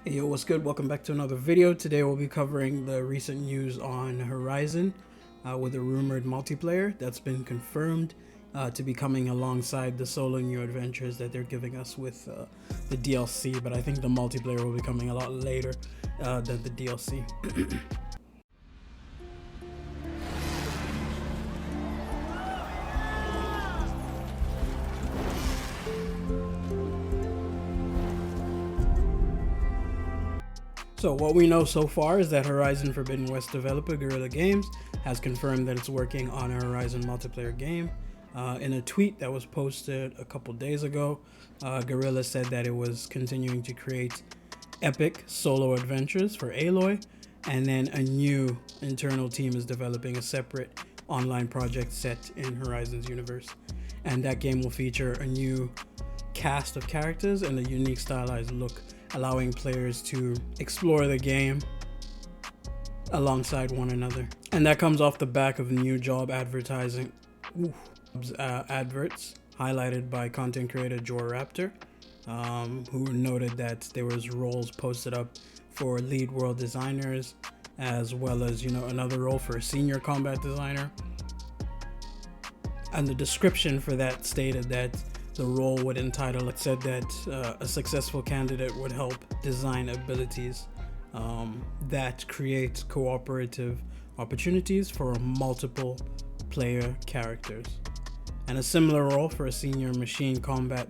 Hey yo, what's good? Welcome back to another video. Today we'll be covering the recent news on Horizon with a rumored multiplayer that's been confirmed to be coming alongside the solo new adventures that they're giving us with the DLC, but I think the multiplayer will be coming a lot later than the DLC. So what we know so far is that Horizon Forbidden West developer Guerilla Games has confirmed that it's working on a Horizon multiplayer game. In a tweet that was posted a couple days ago, Guerrilla said that it was continuing to create epic solo adventures for Aloy, and then a new internal team is developing a separate online project set in Horizon's universe. And that game will feature a new cast of characters and a unique stylized look, allowing players to explore the game alongside one another. And that comes off the back of new job advertising adverts highlighted by content creator Joe Raptor, who noted that there was roles posted up for lead world designers, as well as another role for a senior combat designer. And the description for that stated that the role would entitle, it said that a successful candidate would help design abilities that create cooperative opportunities for multiple player characters. And a similar role for a senior machine combat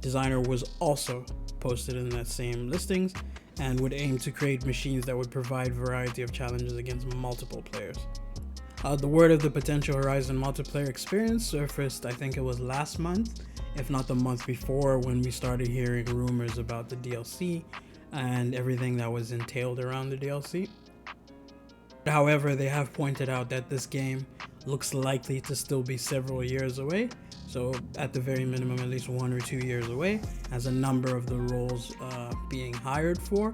designer was also posted in that same listings and would aim to create machines that would provide variety of challenges against multiple players. The word of the potential Horizon multiplayer experience surfaced, I think it was last month, if not the month before, when we started hearing rumors about the DLC and everything that was entailed around the DLC. However, they have pointed out that this game looks likely to still be several years away, so at the very minimum at least 1 or 2 years away, as a number of the roles being hired for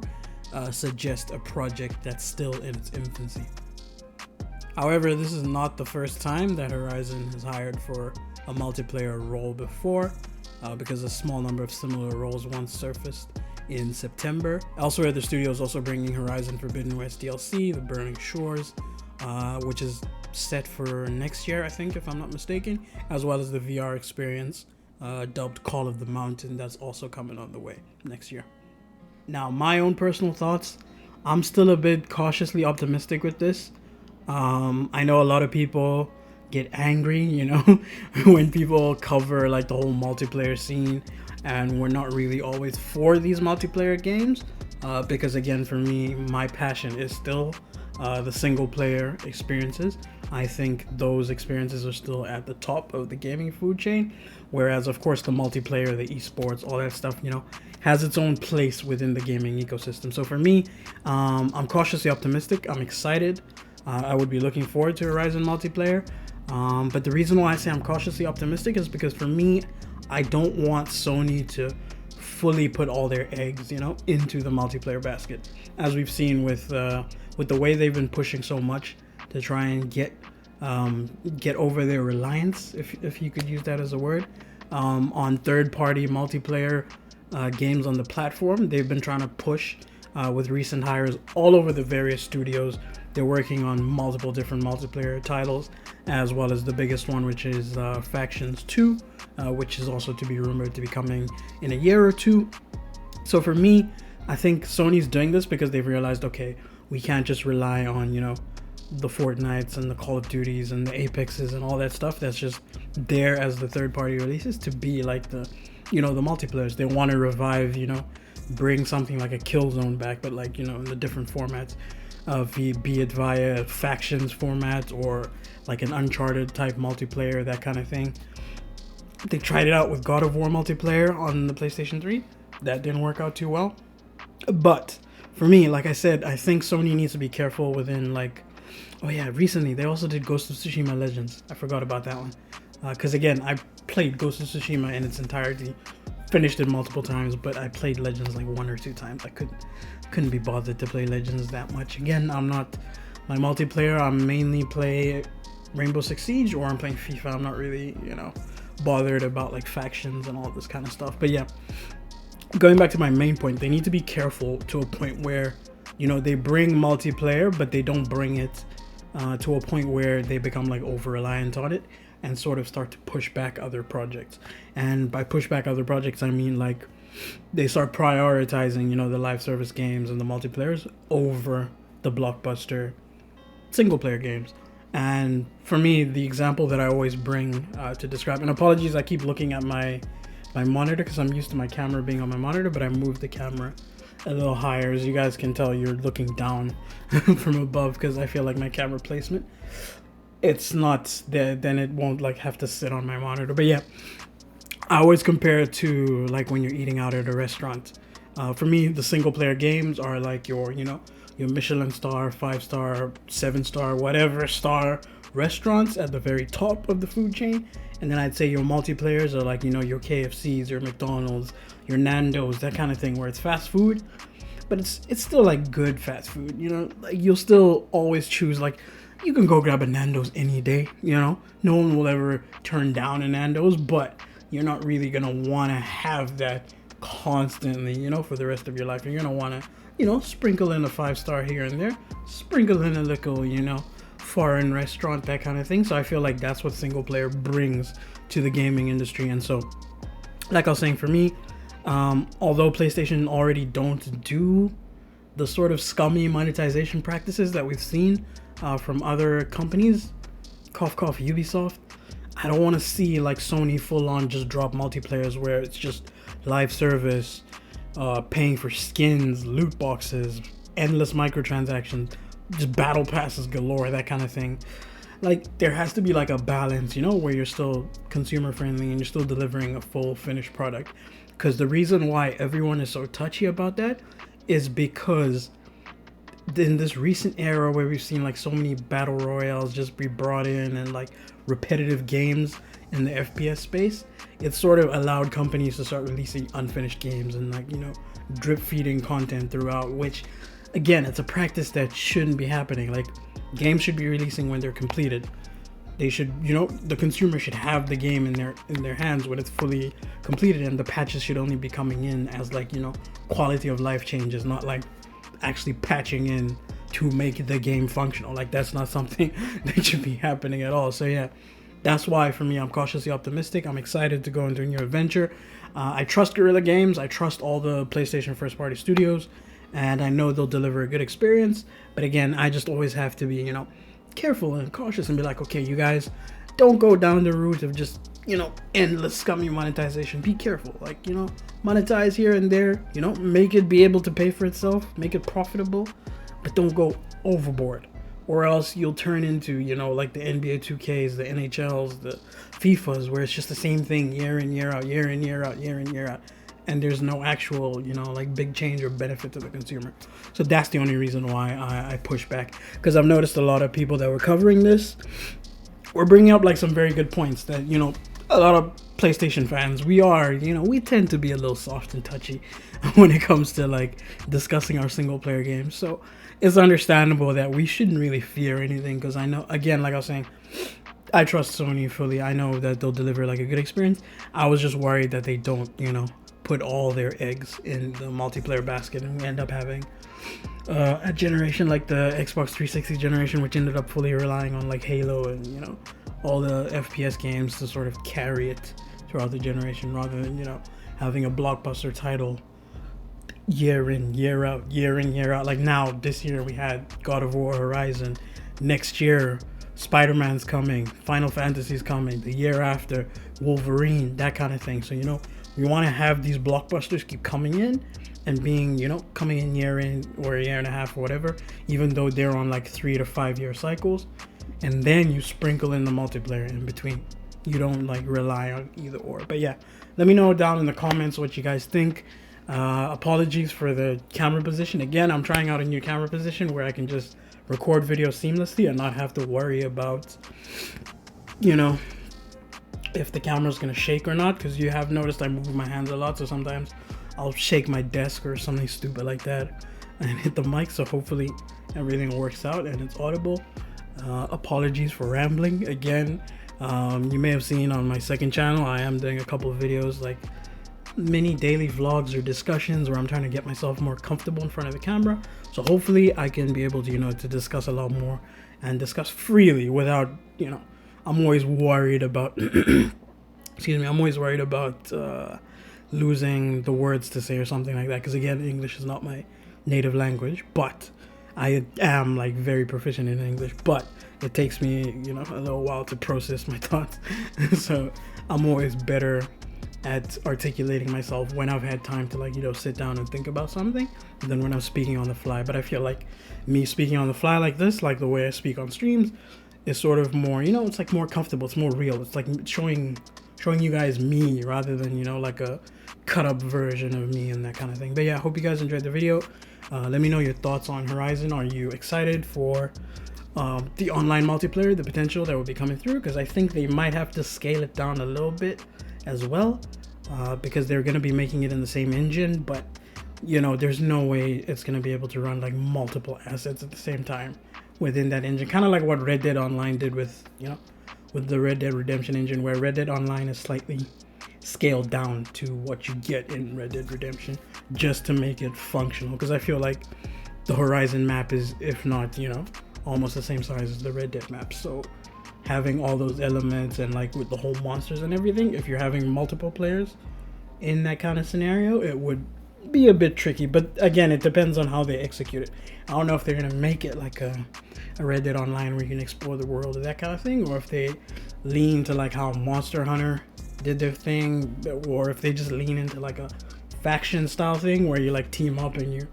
suggest a project that's still in its infancy. However, this is not the first time that Horizon has hired for a multiplayer role before, because a small number of similar roles once surfaced in September. Elsewhere, the studio is also bringing Horizon Forbidden West DLC, The Burning Shores, which is set for next year, I think, if I'm not mistaken, as well as the VR experience dubbed Call of the Mountain, that's also coming on the way next year. Now, my own personal thoughts, I'm still a bit cautiously optimistic with this. I know a lot of people get angry, when people cover like the whole multiplayer scene, and we're not really always for these multiplayer games, because again, for me, my passion is still the single player experiences. I think those experiences are still at the top of the gaming food chain, whereas of course the multiplayer, the esports, all that stuff, has its own place within the gaming ecosystem. So for me, I'm cautiously optimistic. I'm excited. I would be looking forward to Horizon multiplayer. But the reason why I say I'm cautiously optimistic is because for me, I don't want Sony to fully put all their eggs, into the multiplayer basket, as we've seen with the way they've been pushing so much to try and get over their reliance, if you could use that as a word, on third-party multiplayer games on the platform. They've been trying to push with recent hires all over the various studios. They're working on multiple different multiplayer titles, as well as the biggest one, which is Factions 2, which is also to be rumored to be coming in a year or two. So for me, I think Sony's doing this because they've realized, okay, we can't just rely on, the Fortnites and the Call of Duties and the Apexes and all that stuff that's just there as the third-party releases to be like the, the multiplayers. They want to revive, bring something like a Killzone back, but like, in the different formats. Be it via factions format or like an Uncharted type multiplayer, that kind of thing. They tried it out with God of War multiplayer on the PlayStation 3. That didn't work out too well. But for me, like I said, I think Sony needs to be careful within recently they also did Ghost of Tsushima Legends. I forgot about that one. Because again, I played Ghost of Tsushima in its entirety, finished it multiple times, but I played Legends like 1 or 2 times. I couldn't be bothered to play Legends that much. Again, I'm not my multiplayer. I mainly play Rainbow Six Siege, or I'm playing FIFA. I'm not really bothered about like factions and all this kind of stuff. But yeah, going back to my main point, they need to be careful to a point where, you know, they bring multiplayer, but they don't bring it to a point where they become like over reliant on it and sort of start to push back other projects. And by push back other projects, I mean like they start prioritizing, you know, the live service games and the multiplayers over the blockbuster single player games. And for me, the example that I always bring to describe, and apologies, I keep looking at my monitor because I'm used to my camera being on my monitor, but I moved the camera a little higher. As you guys can tell, you're looking down from above because I feel like my camera placement, it's not there, then it won't like have to sit on my monitor. But yeah, I always compare it to like when you're eating out at a restaurant. For me, the single player games are like your, you know, your Michelin star, 5-star, 7-star, whatever star restaurants at the very top of the food chain. And then I'd say your multiplayers are like, you know, your KFCs, your McDonald's, your Nando's, that kind of thing, where it's fast food, but it's still like good fast food, you know, like you'll still always choose, like you can go grab a Nando's any day, you know, no one will ever turn down a Nando's, but you're not really gonna want to have that constantly, you know, for the rest of your life. You're gonna want to, you know, sprinkle in a 5-star here and there, sprinkle in a little, you know, foreign restaurant, that kind of thing. So I feel like that's what single player brings to the gaming industry. And so, like I was saying, for me, although PlayStation already don't do the sort of scummy monetization practices that we've seen from other companies, cough cough Ubisoft, I don't want to see like Sony full on just drop multiplayers where it's just live service, paying for skins, loot boxes, endless microtransactions, just battle passes galore, that kind of thing. Like there has to be like a balance, you know, where you're still consumer friendly and you're still delivering a full finished product. Because the reason why everyone is so touchy about that is because in this recent era where we've seen like so many battle royales just be brought in and like repetitive games in the FPS space, it sort of allowed companies to start releasing unfinished games and like, you know, drip feeding content throughout, which again, it's a practice that shouldn't be happening. Like games should be releasing when they're completed. They should, you know, the consumer should have the game in their hands when it's fully completed, and the patches should only be coming in as like, you know, quality of life changes, not like actually patching in to make the game functional. Like that's not something that should be happening at all. So yeah, that's why for me, I'm cautiously optimistic. I'm excited to go into a new adventure. I trust Guerilla Games. I trust all the PlayStation first party studios, and I know they'll deliver a good experience. But again, I just always have to be, you know, careful and cautious and be like, okay, you guys don't go down the route of just, you know, endless scummy monetization. Be careful, like, you know, monetize here and there, you know, make it be able to pay for itself, make it profitable, but don't go overboard, or else you'll turn into, you know, like the NBA 2Ks, the NHLs, the FIFAs, where it's just the same thing year in, year out, year in, year out, year in, year out, and there's no actual, you know, like big change or benefit to the consumer. So that's the only reason why I push back, because I've noticed a lot of people that were covering this were bringing up like some very good points that, you know, a lot of PlayStation fans, we are, you know, we tend to be a little soft and touchy when it comes to like discussing our single player games. So it's understandable that we shouldn't really fear anything, because I know, again, like I was saying, I trust Sony fully. I know that they'll deliver like a good experience. I was just worried that they don't, you know, put all their eggs in the multiplayer basket and we end up having a generation like the Xbox 360 generation, which ended up fully relying on like Halo and, you know, all the FPS games to sort of carry it throughout the generation, rather than, you know, having a blockbuster title year in, year out, year in, year out. Like now, this year we had God of War Horizon. Next year, Spider-Man's coming, Final Fantasy's coming, the year after, Wolverine, that kind of thing. So, you know, we want to have these blockbusters keep coming in and being, you know, coming in year or a year and a half or whatever, even though they're on like 3 to 5 year cycles. And then you sprinkle in the multiplayer in between. You don't like rely on either or. But yeah, let me know down in the comments what you guys think. Apologies for the camera position. Again, I'm trying out a new camera position where I can just record video seamlessly and not have to worry about, you know, if the camera's gonna shake or not, because you have noticed I move my hands a lot, so sometimes I'll shake my desk or something stupid like that and hit the mic. So hopefully everything works out and it's audible. Apologies for rambling again. You may have seen on my second channel I am doing a couple of videos like mini daily vlogs or discussions where I'm trying to get myself more comfortable in front of the camera. So hopefully I can be able to, to discuss a lot more and discuss freely without, I'm always worried about, excuse me, I'm always worried about losing the words to say or something like that. Because again, English is not my native language, but I am like very proficient in English, but it takes me, a little while to process my thoughts. So I'm always better at articulating myself when I've had time to like, sit down and think about something than when I'm speaking on the fly. But I feel like me speaking on the fly like this, like the way I speak on streams, is sort of more, it's like more comfortable. It's more real. It's like showing you guys me rather than, like a cut up version of me and that kind of thing. But yeah, I hope you guys enjoyed the video. Let me know your thoughts on Horizon. Are you excited for the online multiplayer, the potential that will be coming through? Because I think they might have to scale it down a little bit as well, because they're going to be making it in the same engine, but there's no way it's going to be able to run like multiple assets at the same time within that engine, kind of like what Red Dead Online did with with the Red Dead Redemption engine, where Red Dead Online is slightly scaled down to what you get in Red Dead Redemption just to make it functional. Because I feel like the Horizon map is, if not almost the same size as the Red Dead map, so having all those elements and like with the whole monsters and everything, if you're having multiple players in that kind of scenario, it would be a bit tricky. But again, it depends on how they execute it. I don't know if they're gonna make it like a Red Dead Online where you can explore the world or that kind of thing, or if they lean to like how Monster Hunter did their thing, or if they just lean into like a faction style thing where you like team up and you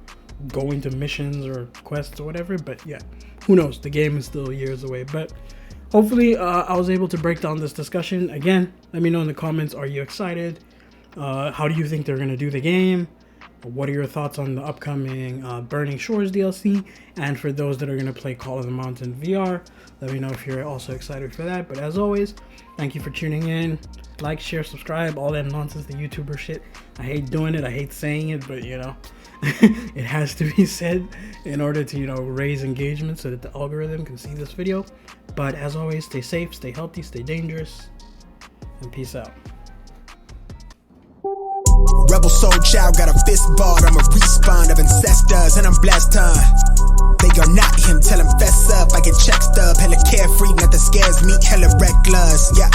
go into missions or quests or whatever. But yeah, who knows, the game is still years away. But hopefully I was able to break down this discussion. Again, let me know in the comments, are you excited? How do you think they're going to do the game? What are your thoughts on the upcoming Burning Shores DLC? And for those that are going to play Call of the Mountain VR, let me know if you're also excited for that. But as always, thank you for tuning in. Like, share, subscribe, all that nonsense, the YouTuber shit. I hate doing it. I hate saying it, but it has to be said in order to, raise engagement so that the algorithm can see this video. But as always, stay safe, stay healthy, stay dangerous, and peace out. Rebel soul child, got a fist balled, I'm a respawn of ancestors, and I'm blessed, They are not him, tell him fess up, I get check stub, hella carefree, nothing scares me, hella reckless, yeah.